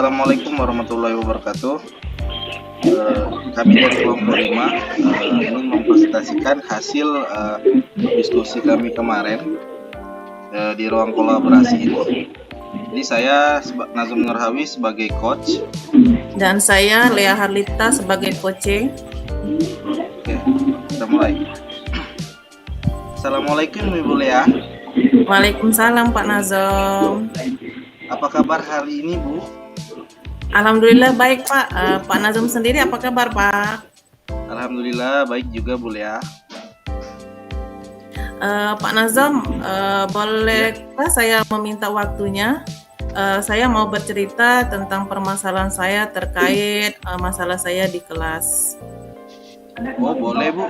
Assalamualaikum warahmatullahi wabarakatuh. Eh, Kami dari kelompok 5 ingin mempresentasikan hasil diskusi kami kemarin di ruang kolaborasi ini. Jadi saya Nazum Nurhawi sebagai coach. Dan saya Lea Harlita sebagai coaching. Oke, kita mulai. Assalamualaikum Ibu Lea. Waalaikumsalam Pak Nazom. Apa kabar hari ini Bu? Alhamdulillah baik Pak. Pak Nazom sendiri apa kabar Pak? Alhamdulillah baik juga Bu Lea. Pak Nazom, bolehkah saya meminta waktunya? Saya mau bercerita tentang permasalahan saya terkait masalah saya di kelas. Oh boleh Bu.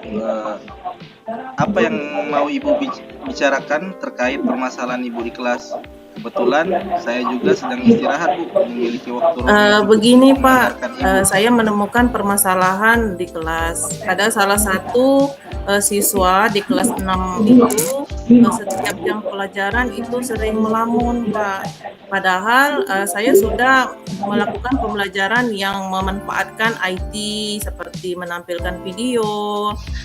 Apa yang mau Ibu bicarakan terkait permasalahan Ibu di kelas? Kebetulan saya juga sedang istirahat Bu, memiliki waktu. Begini Pak, saya menemukan permasalahan di kelas. Ada salah satu siswa di kelas 6 itu setiap jam pelajaran itu sering melamun Pak. Padahal saya sudah melakukan pembelajaran yang memanfaatkan IT seperti menampilkan video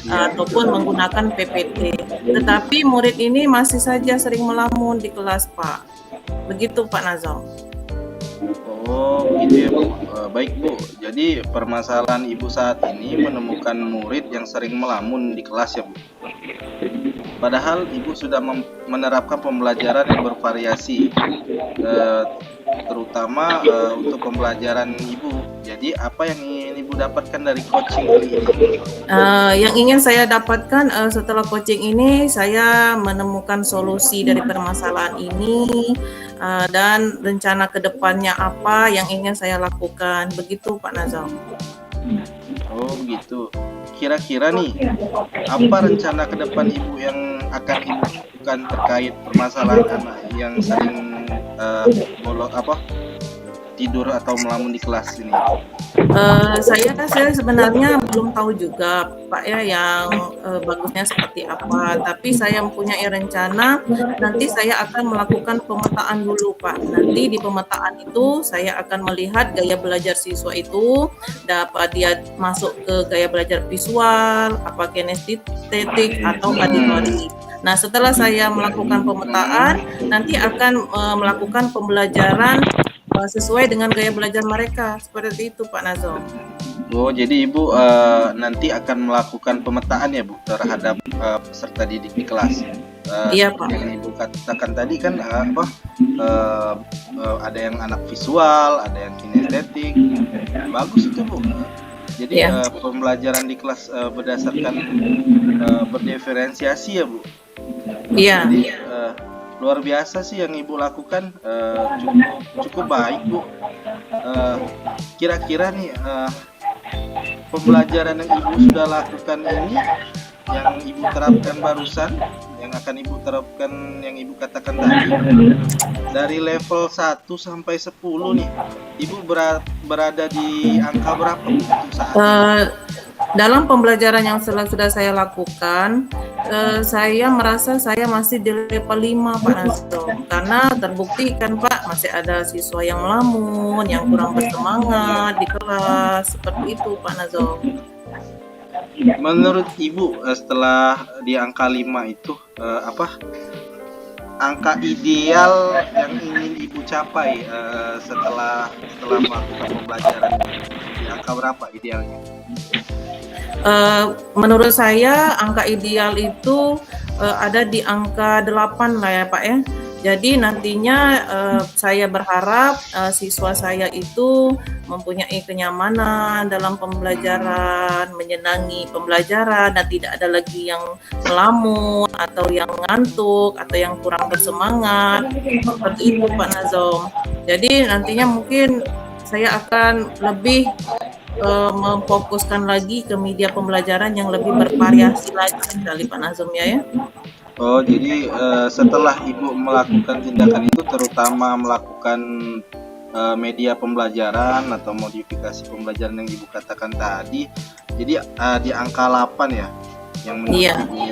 ataupun menggunakan PPT. Tetapi murid ini masih saja sering melamun di kelas Pak. Begitu Pak Nazom. Oh gitu ya Bu. Baik Bu, jadi permasalahan Ibu saat ini menemukan murid yang sering melamun di kelas ya Bu. Padahal Ibu sudah menerapkan pembelajaran yang bervariasi, terutama untuk pembelajaran Ibu. Jadi apa yang ingin Ibu dapatkan dari coaching kali ini? Yang ingin saya dapatkan setelah coaching ini, saya menemukan solusi dari permasalahan ini dan rencana kedepannya apa yang ingin saya lakukan. Begitu Pak Nazom. Oh begitu. Kira-kira nih, apa rencana ke depan Ibu yang akan Ibu lakukan terkait permasalahan anak yang sering tidur atau melamun di kelas ini? Saya sebenarnya belum tahu juga Pak ya yang bagusnya seperti apa, tapi saya mempunyai rencana nanti saya akan melakukan pemetaan dulu Pak. Nanti di pemetaan itu saya akan melihat gaya belajar siswa itu, dapat dia masuk ke gaya belajar visual, apa kinestetik atau auditori. Nah setelah saya melakukan pemetaan, nanti akan melakukan pembelajaran sesuai dengan gaya belajar mereka, seperti itu Pak Nazom. Oh jadi Ibu nanti akan melakukan pemetaan ya Bu terhadap peserta didik di kelas. Iya Pak. Yang Ibu katakan tadi kan ada yang anak visual, ada yang kinestetik, bagus itu Bu. Jadi pembelajaran di kelas berdasarkan berdiferensiasi ya Bu. Iya. Jadi, luar biasa sih yang Ibu lakukan, cukup baik Bu. Kira-kira nih pembelajaran yang Ibu sudah lakukan ini, yang Ibu terapkan barusan, yang akan Ibu terapkan yang Ibu katakan tadi, dari level 1 sampai 10 nih, Ibu berada di angka berapa untuk saat ini? Dalam pembelajaran yang sudah saya lakukan, saya merasa saya masih di level 5 Pak Nazom, karena terbukti kan Pak masih ada siswa yang melamun, yang kurang bersemangat di kelas, seperti itu Pak Nazom. Menurut Ibu setelah di angka 5 itu angka ideal yang ingin Ibu capai setelah melakukan pembelajaran di angka berapa idealnya? Menurut saya angka ideal itu ada di angka 8 lah ya Pak ya. Jadi nantinya saya berharap siswa saya itu mempunyai kenyamanan dalam pembelajaran, menyenangi pembelajaran, dan tidak ada lagi yang melamun atau yang ngantuk atau yang kurang bersemangat, seperti itu Pak Nazom. Jadi nantinya mungkin saya akan lebih memfokuskan lagi ke media pembelajaran yang lebih bervariasi lagi sekali Pak Nazom ya. Oh jadi setelah Ibu melakukan tindakan itu, terutama melakukan media pembelajaran atau modifikasi pembelajaran yang Ibu katakan tadi, jadi di angka 8 ya yang menurut Ibu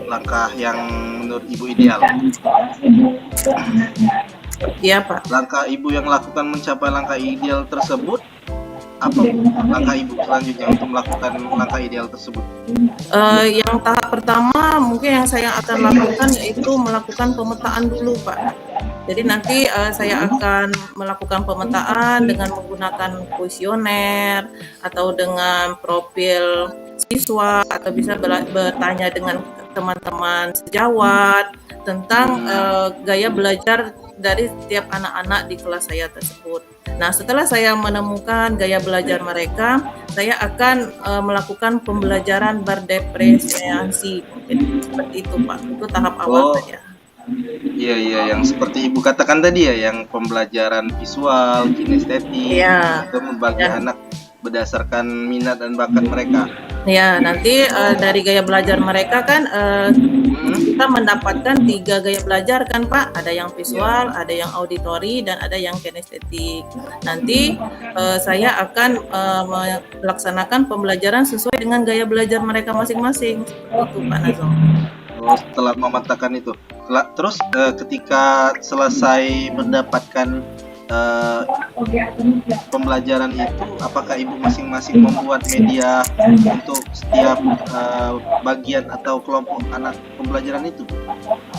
langkah yang menurut Ibu ideal? Iya Pak. Langkah Ibu yang lakukan mencapai langkah ideal tersebut, apa Bu langkah Ibu selanjutnya untuk melakukan langkah ideal tersebut? Yang tahap pertama mungkin yang saya akan lakukan yaitu melakukan pemetaan dulu Pak. Jadi nanti saya akan melakukan pemetaan dengan menggunakan kuesioner atau dengan profil siswa atau bisa bertanya dengan teman-teman sejawat tentang gaya belajar dari setiap anak-anak di kelas saya tersebut. Nah, setelah saya menemukan gaya belajar mereka, saya akan melakukan pembelajaran berdiferensiasi. Mungkin seperti itu, Pak. Itu tahap awal saja. Iya, yang seperti Ibu katakan tadi ya, yang pembelajaran visual, kinestetik, itu membagi anak berdasarkan minat dan bakat mereka. Ya, nanti dari gaya belajar mereka kan kita mendapatkan 3 gaya belajar kan Pak, ada yang visual, ada yang auditori, dan ada yang kinestetik. Nanti saya akan melaksanakan pembelajaran sesuai dengan gaya belajar mereka masing-masing. Itu Pak Nazom. Setelah memetakan itu, terus ketika selesai mendapatkan pembelajaran itu, apakah Ibu masing-masing membuat media untuk setiap bagian atau kelompok anak pembelajaran itu?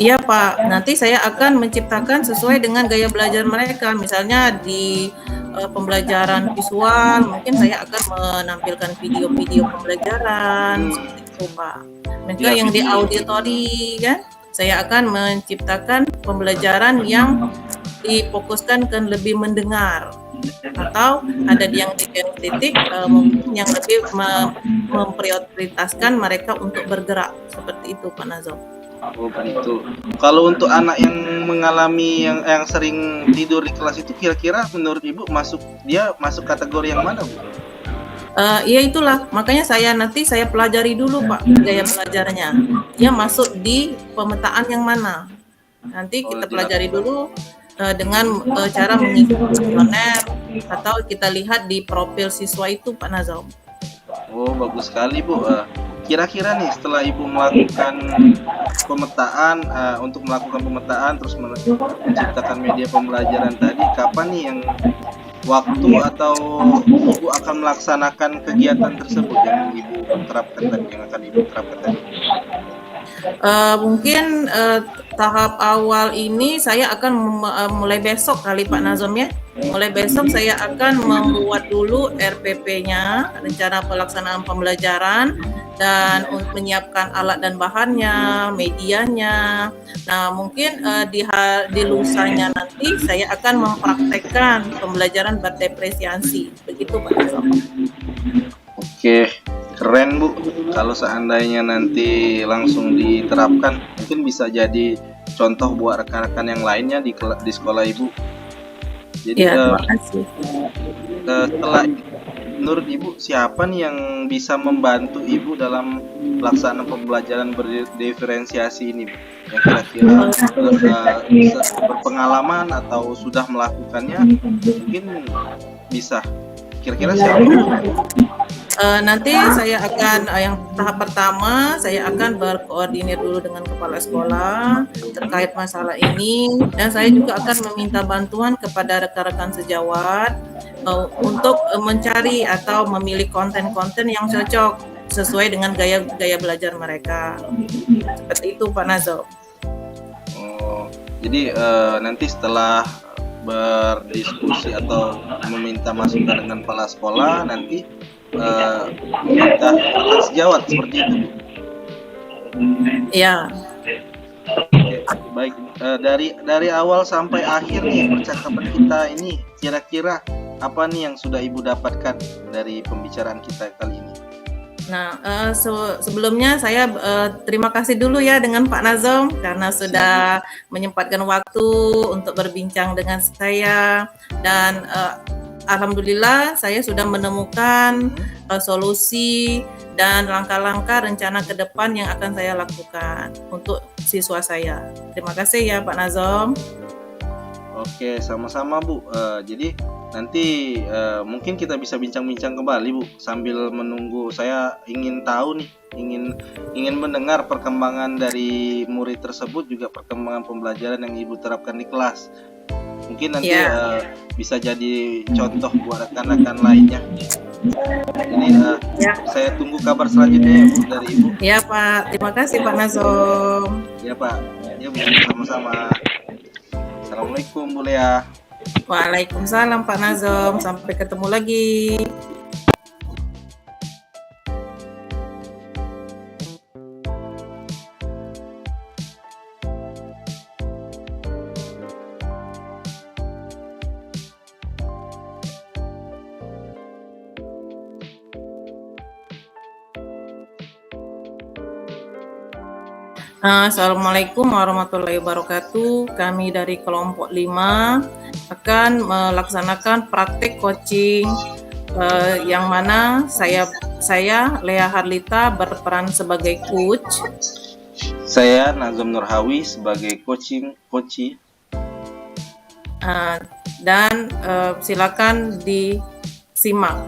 Iya Pak, nanti saya akan menciptakan sesuai dengan gaya belajar mereka. Misalnya di pembelajaran visual, mungkin saya akan menampilkan video-video pembelajaran seperti itu Pak. Maka yang di auditori kan, saya akan menciptakan pembelajaran yang difokuskan ke lebih mendengar, atau ada yang di titik mungkin yang lebih memprioritaskan mereka untuk bergerak, seperti itu Pak Nazom. Oh begitu. Kalau untuk anak yang mengalami yang sering tidur di kelas itu, kira-kira menurut Ibu dia masuk kategori yang mana Bu? Ya itulah, makanya saya pelajari dulu Pak gaya belajarnya. Dia masuk di pemetaan yang mana. Nanti kita pelajari dulu dengan cara mengisi kuesioner atau kita lihat di profil siswa itu Pak Nazom. Oh bagus sekali Bu. Kira-kira nih setelah Ibu melakukan pemetaan, untuk melakukan pemetaan terus menciptakan media pembelajaran tadi, kapan nih yang waktu atau Ibu akan melaksanakan kegiatan tersebut yang Ibu terapkan tadi, yang akan Ibu terapkan tadi? Mungkin tahap awal ini saya akan mulai besok kali Pak Nazom ya. Mulai besok saya akan membuat dulu RPP-nya, rencana pelaksanaan pembelajaran, dan menyiapkan alat dan bahannya, medianya. Nah, mungkin di lusanya nanti saya akan mempraktekkan pembelajaran berdiferensiasi. Begitu Pak Nazom. Oke, keren Bu. Kalau seandainya nanti langsung diterapkan, mungkin bisa jadi contoh buat rekan-rekan yang lainnya di sekolah Ibu. Jadi terima kasih. Setelah menurut Ibu, siapa nih yang bisa membantu Ibu dalam pelaksanaan pembelajaran berdiferensiasi ini, yang kira-kira berpengalaman atau sudah melakukannya, mungkin bisa. Kira-kira siapa? Nanti saya akan yang tahap pertama saya akan berkoordinir dulu dengan kepala sekolah terkait masalah ini, dan saya juga akan meminta bantuan kepada rekan-rekan sejawat untuk mencari atau memilih konten-konten yang cocok sesuai dengan gaya belajar mereka. Seperti itu Pak Nazom. Oh, jadi nanti setelah berdiskusi atau meminta masukan dengan kepala sekolah, nanti meminta sejawat seperti itu. Ya. Baik, dari awal sampai akhir nih percakapan kita ini, kira-kira apa nih yang sudah Ibu dapatkan dari pembicaraan kita kali ini? Nah, sebelumnya saya terima kasih dulu ya dengan Pak Nazom karena sudah menyempatkan waktu untuk berbincang dengan saya, dan alhamdulillah saya sudah menemukan solusi dan langkah-langkah rencana ke depan yang akan saya lakukan untuk siswa saya. Terima kasih ya Pak Nazom. Oke, sama-sama Bu. Jadi nanti mungkin kita bisa bincang-bincang kembali Bu, sambil menunggu. Saya ingin tahu nih, ingin mendengar perkembangan dari murid tersebut, juga perkembangan pembelajaran yang Ibu terapkan di kelas. Mungkin nanti Ya, bisa jadi contoh buat rekan-rekan lainnya. Jadi ya, saya tunggu kabar selanjutnya ya Bu dari Ibu. ya Pak. Terima kasih Pak Nazom. Ya Pak, ya Bu, sama-sama. Assalamualaikum Bu Lea. Waalaikumsalam Pak Nazom. Sampai ketemu lagi. Assalamualaikum warahmatullahi wabarakatuh. Kami dari kelompok 5 akan melaksanakan praktek coaching yang mana saya Lea Harlita berperan sebagai coach. Saya Nazom Nurhawi sebagai coach. Dan silakan disimak.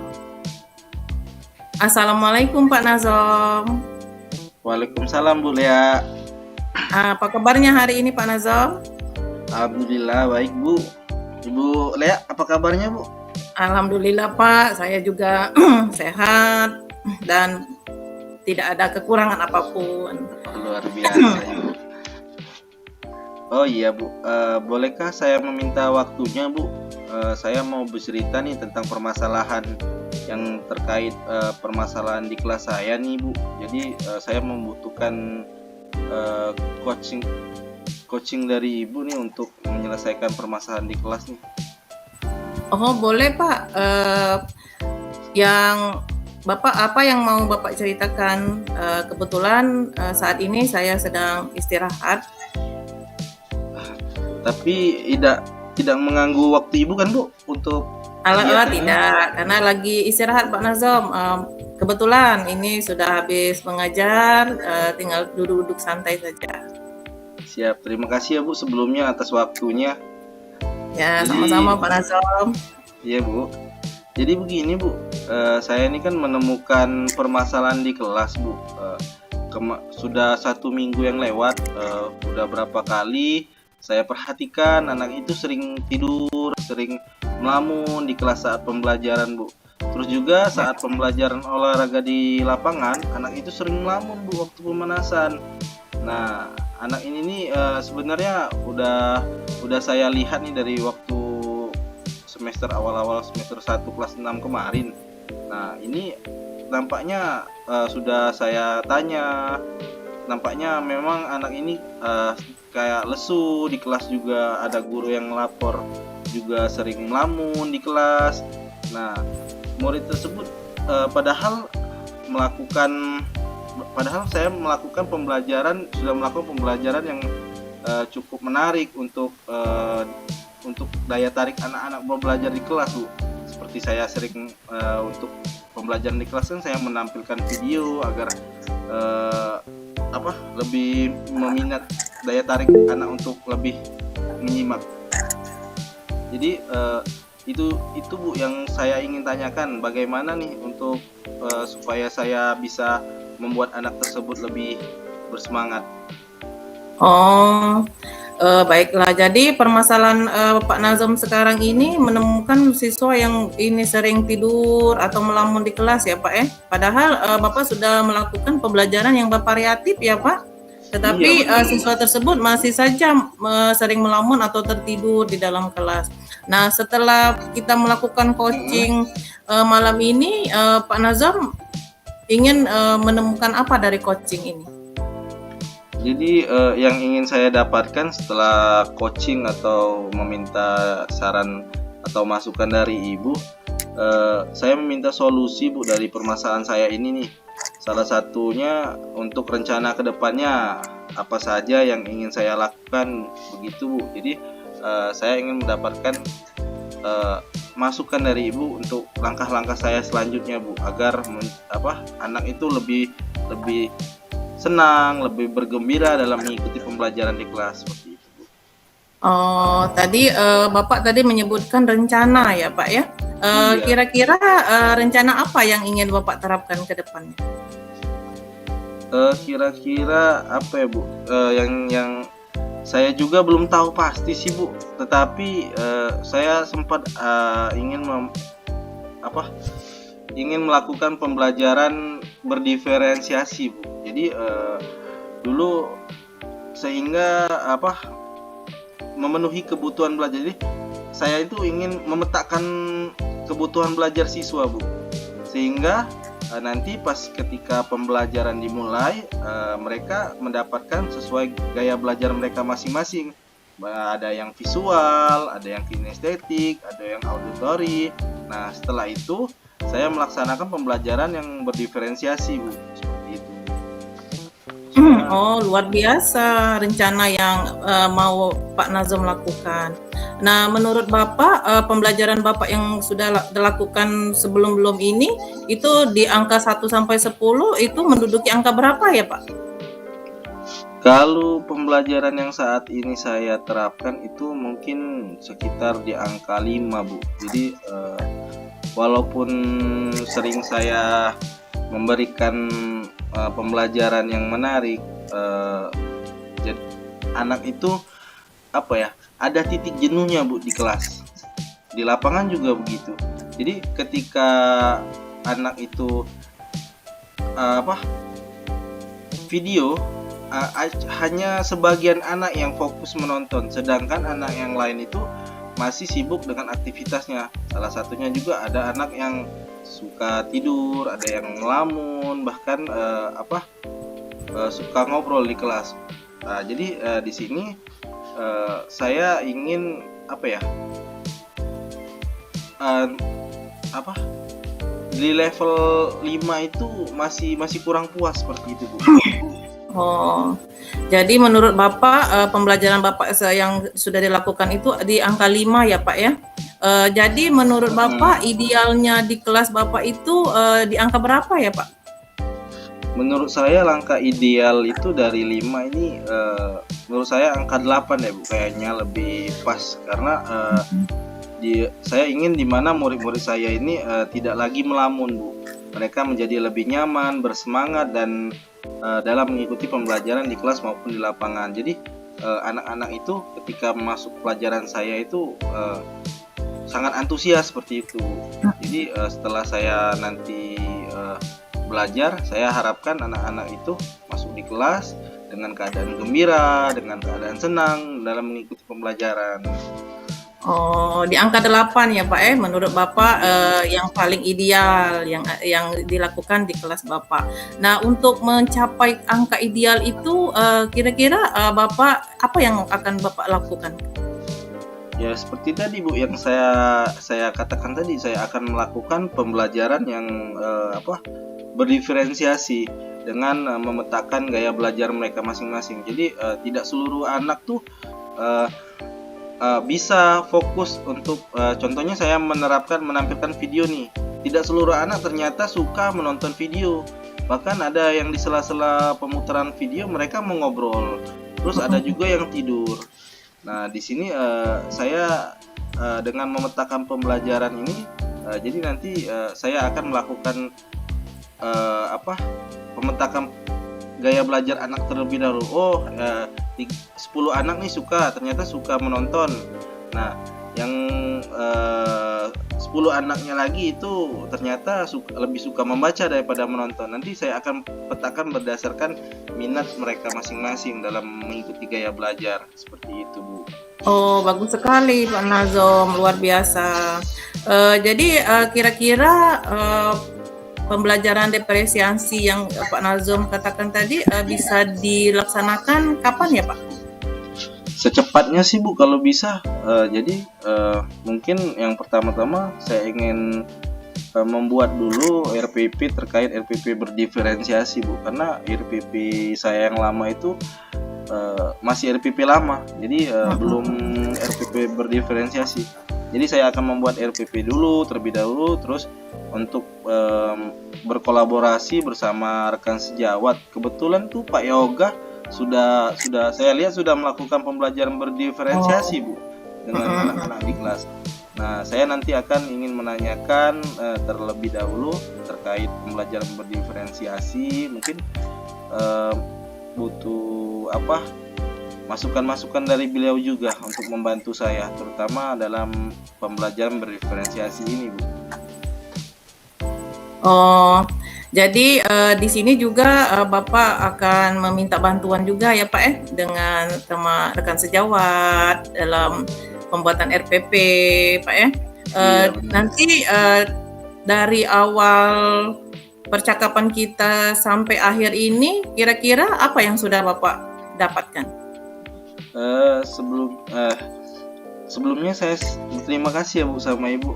Assalamualaikum Pak Nazom. Waalaikumsalam Bu Lea. Apa kabarnya hari ini Pak Nazom? Alhamdulillah baik Bu. Ibu Lea, apa kabarnya Bu? Alhamdulillah Pak, saya juga sehat dan tidak ada kekurangan apapun. Luar biasa Ibu. Oh iya Bu, bolehkah saya meminta waktunya Bu? Saya mau bercerita nih tentang permasalahan yang terkait permasalahan di kelas saya nih Bu. Jadi saya membutuhkan coaching dari Ibu nih untuk menyelesaikan permasalahan di kelas nih. Oh boleh Pak, yang Bapak apa yang mau Bapak ceritakan? Kebetulan saat ini saya sedang istirahat. Tapi tidak mengganggu waktu Ibu kan Bu untuk Tidak, karena lagi istirahat Pak Nazom. Kebetulan ini sudah habis mengajar, tinggal duduk-duduk santai saja. Siap, terima kasih ya Bu sebelumnya atas waktunya. Ya, sama-sama Pak Nazom. Iya Bu. Jadi begini Bu, saya ini kan menemukan permasalahan di kelas Bu. Sudah 1 minggu yang lewat, udah berapa kali saya perhatikan anak itu sering tidur, sering melamun di kelas saat pembelajaran Bu. Terus juga saat pembelajaran olahraga di lapangan, anak itu sering melamun Bu waktu pemanasan. Nah, anak ini nih sebenarnya udah saya lihat nih dari waktu semester awal-awal semester 1 kelas 6 kemarin. Nah, ini nampaknya sudah saya tanya, nampaknya memang anak ini kayak lesu di kelas, juga ada guru yang lapor juga sering melamun di kelas. Nah, murid tersebut padahal saya melakukan pembelajaran, sudah melakukan pembelajaran yang cukup menarik untuk daya tarik anak-anak belajar di kelas Bu. Seperti saya sering untuk pembelajaran di kelas kan saya menampilkan video agar lebih meminat, daya tarik anak untuk lebih menyimak. Jadi itu Bu yang saya ingin tanyakan, bagaimana nih untuk supaya saya bisa membuat anak tersebut lebih bersemangat. Oh, baiklah. Jadi permasalahan Pak Nazom sekarang ini menemukan siswa yang ini sering tidur atau melamun di kelas ya Pak ya. Padahal Bapak sudah melakukan pembelajaran yang bervariatif ya Pak. Tetapi siswa tersebut masih saja sering melamun atau tertidur di dalam kelas. Nah, setelah kita melakukan coaching malam ini, Pak Nazom ingin menemukan apa dari coaching ini? Jadi yang ingin saya dapatkan setelah coaching atau meminta saran atau masukan dari Ibu, saya meminta solusi Bu dari permasalahan saya ini nih. Salah satunya untuk rencana kedepannya apa saja yang ingin saya lakukan begitu Bu. Jadi saya ingin mendapatkan masukan dari Ibu untuk langkah-langkah saya selanjutnya Bu, agar anak itu lebih senang, lebih bergembira dalam mengikuti pembelajaran di kelas seperti itu Bu. Oh, tadi Bapak tadi menyebutkan rencana ya, Pak ya. Iya. Kira-kira rencana apa yang ingin Bapak terapkan ke depannya? Kira-kira apa ya Bu? Yang saya juga belum tahu pasti sih Bu. Tetapi saya sempat ingin melakukan pembelajaran berdiferensiasi Bu. Jadi dulu sehingga memenuhi kebutuhan belajar. Jadi saya itu ingin memetakan kebutuhan belajar siswa Bu, sehingga nanti pas ketika pembelajaran dimulai mereka mendapatkan sesuai gaya belajar mereka masing-masing. Ada yang visual, ada yang kinestetik, ada yang auditory. Nah setelah itu saya melaksanakan pembelajaran yang berdiferensiasi Bu, seperti itu. Oh, luar biasa rencana yang mau Pak Nazom lakukan. Nah, menurut Bapak, pembelajaran Bapak yang sudah dilakukan sebelum-belum ini, itu di angka 1 sampai 10 itu menduduki angka berapa ya, Pak? Kalau pembelajaran yang saat ini saya terapkan itu mungkin sekitar di angka 5 Bu. Jadi walaupun sering saya memberikan pembelajaran yang menarik, jadi anak itu ada titik jenuhnya Bu di kelas. Di lapangan juga begitu. Jadi ketika anak itu video, hanya sebagian anak yang fokus menonton, sedangkan anak yang lain itu masih sibuk dengan aktivitasnya. Salah satunya juga ada anak yang suka tidur, ada yang ngelamun, bahkan suka ngobrol di kelas. Jadi di sini saya ingin di level 5 itu masih kurang puas seperti itu Bu. Oh, jadi menurut Bapak pembelajaran Bapak yang sudah dilakukan itu di angka 5 ya Pak ya? Jadi menurut Bapak idealnya di kelas Bapak itu di angka berapa ya Pak? Menurut saya langkah ideal itu dari 5 ini menurut saya angka 8 ya Bu, kayaknya lebih pas karena saya ingin dimana murid-murid saya ini tidak lagi melamun Bu. Mereka menjadi lebih nyaman, bersemangat dan dalam mengikuti pembelajaran di kelas maupun di lapangan. Jadi anak-anak itu ketika masuk pelajaran saya itu sangat antusias seperti itu. Jadi setelah saya nanti belajar, saya harapkan anak-anak itu masuk di kelas dengan keadaan gembira, dengan keadaan senang dalam mengikuti pembelajaran. Oh, di angka 8 ya Pak menurut Bapak yang paling ideal yang dilakukan di kelas Bapak. Nah, untuk mencapai angka ideal itu kira-kira Bapak apa yang akan Bapak lakukan? Ya seperti tadi Bu yang saya katakan tadi, saya akan melakukan pembelajaran yang berdiferensiasi dengan memetakan gaya belajar mereka masing-masing. Jadi tidak seluruh anak tuh bisa fokus untuk contohnya saya menampilkan video nih. Tidak seluruh anak ternyata suka menonton video. Bahkan ada yang di sela-sela pemutaran video mereka mengobrol. Terus ada juga yang tidur. Nah, di sini saya dengan memetakan pembelajaran ini jadi nanti saya akan melakukan pemetakan gaya belajar anak terlebih dahulu. 10 anak nih ternyata suka menonton. Nah, yang 10 anaknya lagi itu ternyata lebih suka membaca daripada menonton. Nanti saya akan petakan berdasarkan minat mereka masing-masing dalam mengikuti gaya belajar. Seperti itu Bu. Oh, bagus sekali Pak Nazom, luar biasa. Jadi kira-kira pembelajaran diferensiasi yang Pak Nazom katakan tadi bisa dilaksanakan kapan ya Pak? Secepatnya sih Bu kalau bisa. Jadi mungkin yang pertama-tama saya ingin membuat dulu RPP terkait RPP berdiferensiasi Bu, karena RPP saya yang lama itu masih RPP lama, jadi belum RPP berdiferensiasi. Jadi saya akan membuat RPP dulu terlebih dahulu, terus untuk berkolaborasi bersama rekan sejawat. Kebetulan tuh Pak Yoga sudah saya lihat sudah melakukan pembelajaran berdiferensiasi Bu dengan Mm-mm. anak-anak di kelas. Nah, saya nanti akan ingin menanyakan terlebih dahulu terkait pembelajaran berdiferensiasi. Mungkin eh, butuh apa masukan-masukan dari beliau juga untuk membantu saya, terutama dalam pembelajaran berdiferensiasi ini, Bu. Oh, jadi di sini juga Bapak akan meminta bantuan juga ya Pak dengan rekan sejawat dalam pembuatan RPP Pak ya. Iya, benar. Nanti dari awal percakapan kita sampai akhir ini kira-kira apa yang sudah Bapak dapatkan? Sebelumnya saya terima kasih ya Bu sama Ibu.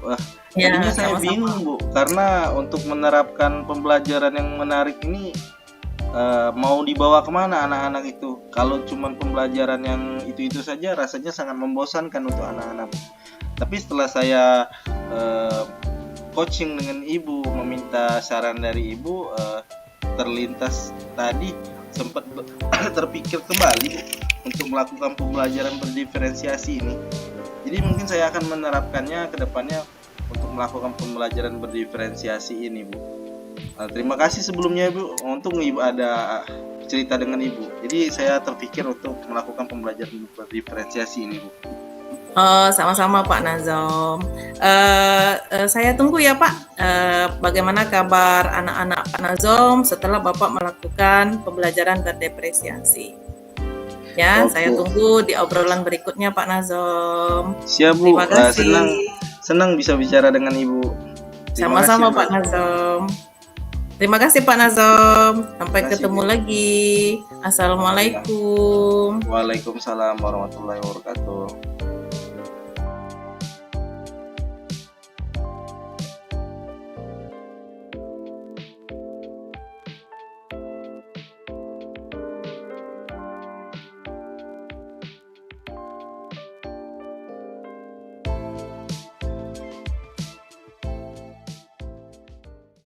Ya, Jadinya saya sama-sama. bingung Bu, karena untuk menerapkan pembelajaran yang menarik ini mau dibawa kemana anak-anak itu? Kalau cuma pembelajaran yang itu-itu saja rasanya sangat membosankan untuk anak-anak. Tapi setelah saya coaching dengan Ibu, meminta saran dari Ibu, terlintas tadi sempat terpikir kembali Bu, untuk melakukan pembelajaran berdiferensiasi ini. Jadi mungkin saya akan menerapkannya ke depannya untuk melakukan pembelajaran berdiferensiasi ini, Bu. Terima kasih sebelumnya, Bu, untuk Ibu ada cerita dengan Ibu. Jadi saya terpikir untuk melakukan pembelajaran berdiferensiasi ini, Bu. Sama-sama Pak Nazom. Saya tunggu ya Pak. Bagaimana kabar anak-anak Pak Nazom setelah Bapak melakukan pembelajaran berdiferensiasi? Ya, Oke. saya tunggu di obrolan berikutnya Pak Nazom. Siap, Bu. Terima kasih. Senang bisa bicara dengan Ibu. Terima Sama-sama kasih, Bu. Pak Nazom. Terima kasih Pak Nazom. Sampai Terima kasih, ketemu Bu. lagi. Assalamualaikum. Waalaikumsalam warahmatullahi wabarakatuh.